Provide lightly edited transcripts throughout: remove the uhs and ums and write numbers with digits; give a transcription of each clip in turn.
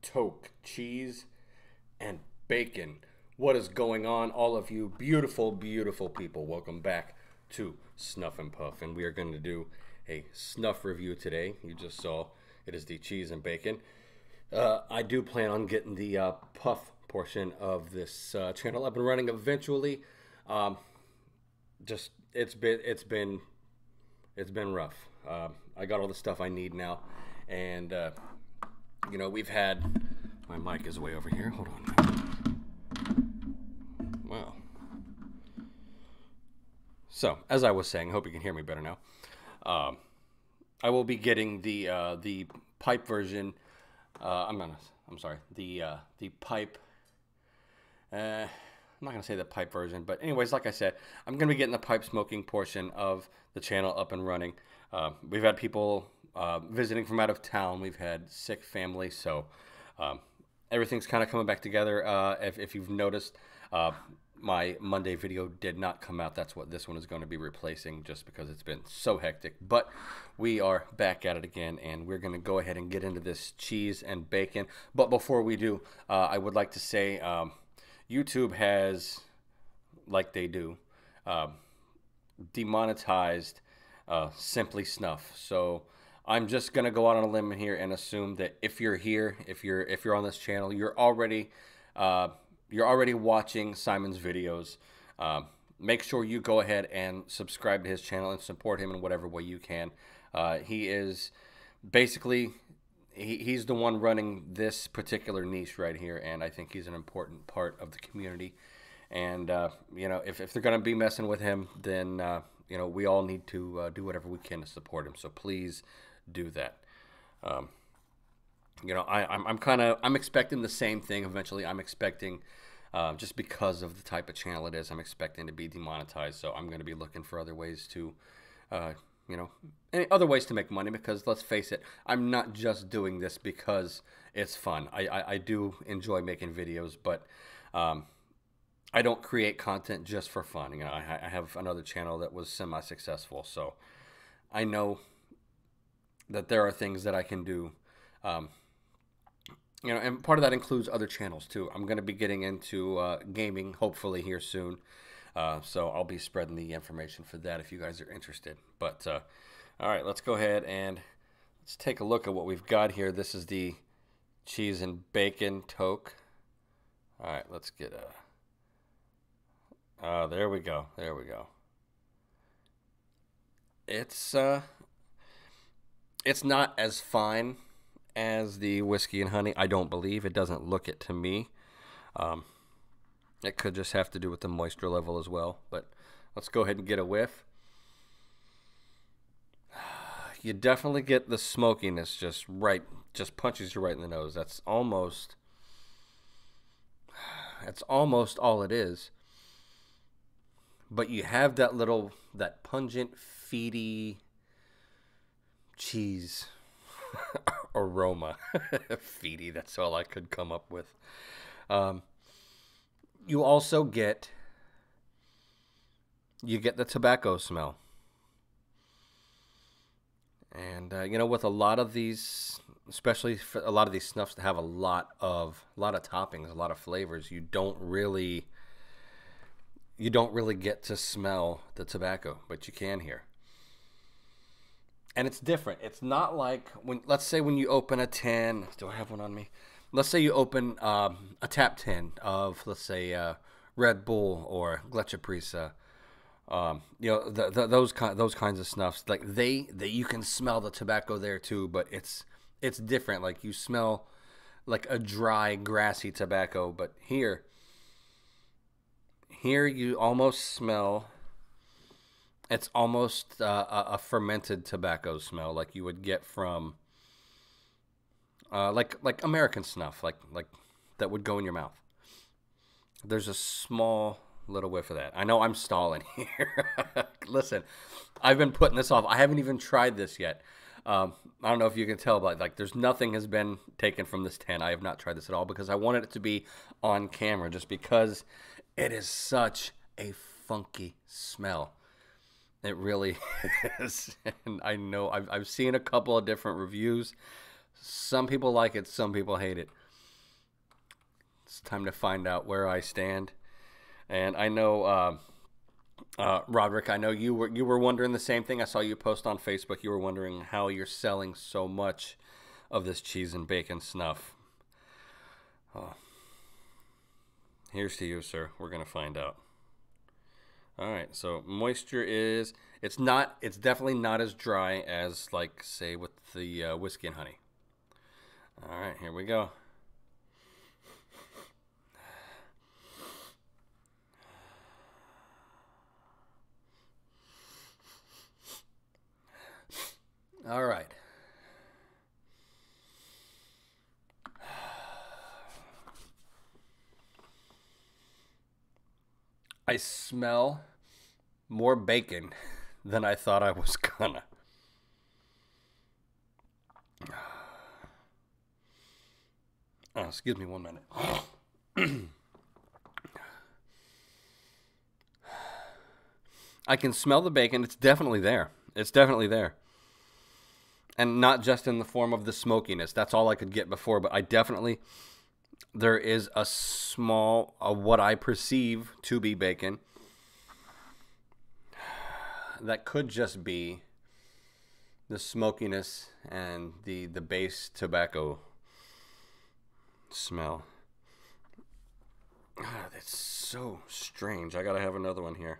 Toque cheese and bacon. What is going on, all of you beautiful, beautiful people? Welcome back to Snuff and Puff, and we are going to do a Snuff review today. You just saw it is the cheese and bacon. I do plan on getting the Puff portion of this channel up and running eventually. Um, just it's been rough. I got all the stuff I need now, and we've had my mic is way over here. Hold on. Wow. So as I was saying, I hope you can hear me better now. I will be getting the pipe version. I'm sorry. The pipe. I'm not gonna say the pipe version, but anyways, like I said, I'm gonna be getting the pipe smoking portion of the channel up and running. We've had people visiting from out of town. We've had sick family, so everything's kind of coming back together. If you've noticed, my Monday video did not come out. That's what this one is going to be replacing, just because it's been so hectic. But we are back at it again, and we're going to go ahead and get into this cheese and bacon. But before we do, I would like to say YouTube has, like they do, demonetized Simply Snuff. So I'm just gonna go out on a limb here and assume that if you're here, if you're on this channel, you're already watching Simon's videos. Make sure you go ahead and subscribe to his channel and support him in whatever way you can. He is basically he's the one running this particular niche right here, and I think he's an important part of the community. And if they're gonna be messing with him, then we all need to do whatever we can to support him. So please do that. I'm expecting the same thing eventually. I'm expecting, just because of the type of channel it is, I'm expecting to be demonetized. So I'm going to be looking for other ways to, any other ways to make money, because let's face it, I'm not just doing this because it's fun. I do enjoy making videos, but I don't create content just for fun. I have another channel that was semi-successful, so I know that there are things that I can do. And part of that includes other channels too. I'm going to be getting into gaming, hopefully here soon. So I'll be spreading the information for that if you guys are interested. But all right, let's go ahead and let's take a look at what we've got here. This is the cheese and bacon Toque. All right, let's get there we go. There we go. It's not as fine as the whiskey and honey. I don't believe. It doesn't look it to me. It could just have to do with the moisture level as well. But let's go ahead and get a whiff. You definitely get the smokiness just punches you right in the nose. That's almost all it is. But you have that pungent, feedy cheese aroma. Feedy, that's all I could come up with. You also get the tobacco smell. And with a lot of these, especially for a lot of these snuffs that have a lot of toppings, a lot of flavors, you don't really get to smell the tobacco, but you can here. And it's different. It's not like let's say when you open a tin. Do I have one on me? Let's say you open a tap tin of, let's say, Red Bull or Gleccia Prisa. Those kinds of snuffs. Like you can smell the tobacco there too, but it's different. Like you smell like a dry, grassy tobacco, but here you almost smell. It's almost a fermented tobacco smell, like you would get from like American snuff, like that would go in your mouth. There's a small little whiff of that. I know I'm stalling here. Listen, I've been putting this off. I haven't even tried this yet. I don't know if you can tell, but there's nothing has been taken from this tin. I have not tried this at all because I wanted it to be on camera, just because it is such a funky smell. It really is. And I've seen a couple of different reviews. Some people like it, some people hate it. It's time to find out where I stand. And I know, Roderick, I know you were wondering the same thing. I saw you post on Facebook. You were wondering how you're selling so much of this cheese and bacon snuff. Oh, here's to you, sir. We're gonna find out. All right. So moisture is it's definitely not as dry as like say with the whiskey and honey. All right, here we go. All right. I smell more bacon than I thought I was gonna. Oh, excuse me one minute. I can smell the bacon. It's definitely there. It's definitely there. And not just in the form of the smokiness. That's all I could get before, but I definitely there is a small what I perceive to be bacon that could just be the smokiness and the base tobacco smell. God, that's so strange. I gotta have another one here.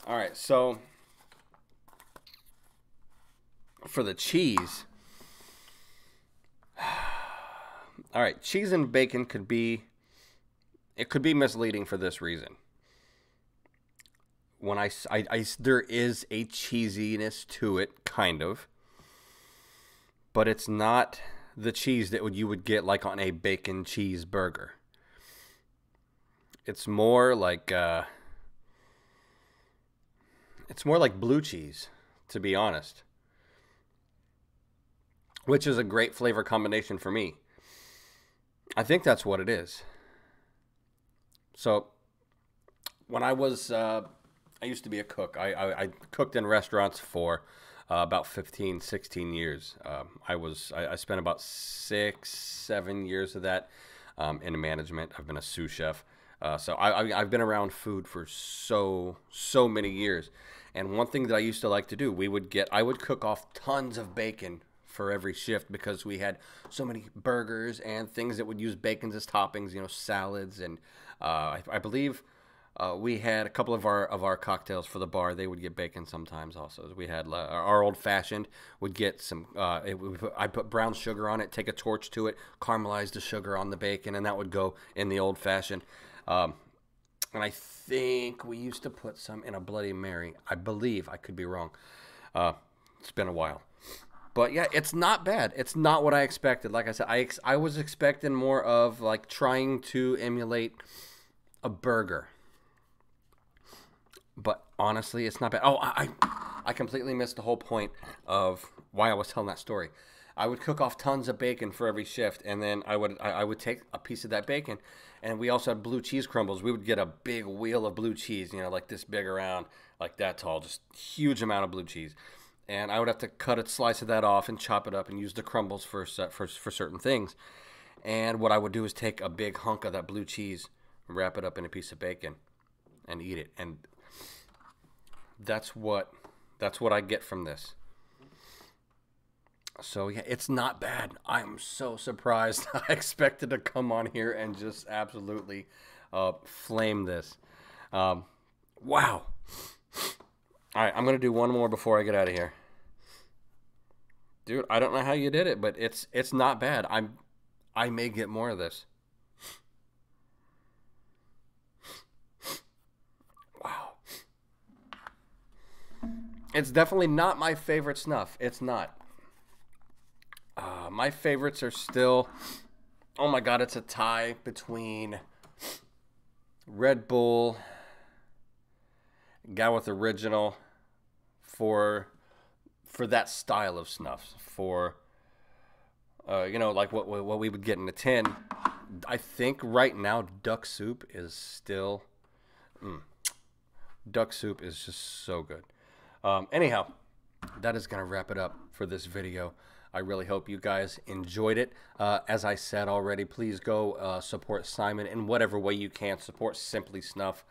All right, so for the cheese, all right, cheese and bacon could be misleading for this reason. When there is a cheesiness to it, kind of, but it's not the cheese that you would get like on a bacon cheeseburger. It's more like blue cheese, to be honest, which is a great flavor combination for me. I think that's what it is. So when I used to be a cook. I cooked in restaurants for about 15, 16 years. I spent about 6, 7 years of that in management. I've been a sous chef. So I've been around food for so many years. And one thing that I used to like to do, I would cook off tons of bacon for every shift because we had so many burgers and things that would use bacon as toppings, salads. And I believe we had a couple of our cocktails for the bar. They would get bacon sometimes also. We had our old fashioned would get some, I put brown sugar on it, take a torch to it, caramelize the sugar on the bacon, and that would go in the old fashioned. And I think we used to put some in a Bloody Mary. I believe. I could be wrong. It's been a while. But yeah, it's not bad. It's not what I expected. Like I said, I was expecting more of like trying to emulate a burger. But honestly, it's not bad. Oh, I completely missed the whole point of why I was telling that story. I would cook off tons of bacon for every shift, and then I would take a piece of that bacon, and we also had blue cheese crumbles. We would get a big wheel of blue cheese, like this big around, like that tall, just huge amount of blue cheese. And I would have to cut a slice of that off and chop it up and use the crumbles for certain things. And what I would do is take a big hunk of that blue cheese, wrap it up in a piece of bacon, and eat it. And that's what I get from this. So yeah, it's not bad. I'm so surprised. I expected to come on here and just absolutely flame this. Wow. All right, I'm gonna do one more before I get out of here, dude. I don't know how you did it, but it's not bad. I may get more of this. Wow. It's definitely not my favorite snuff. It's not. My favorites are still, oh my God, it's a tie between Red Bull, Gowith Original, for that style of snuffs, for like what we would get in a tin. I think right now Duck Soup is still Duck soup is just so good. Anyhow, that is going to wrap it up for this video. I really hope you guys enjoyed it. As I said already, please go support Simon in whatever way you can. Support Simply Snuff.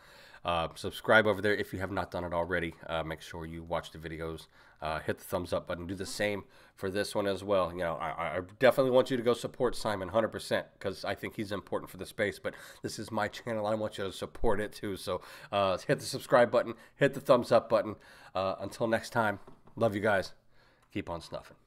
Subscribe over there if you have not done it already. Make sure you watch the videos. Hit the thumbs up button. Do the same for this one as well. You know, I definitely want you to go support Simon 100% because I think he's important for the space. But this is my channel. I want you to support it too. So hit the subscribe button. Hit the thumbs up button. Until next time, love you guys. Keep on snuffing.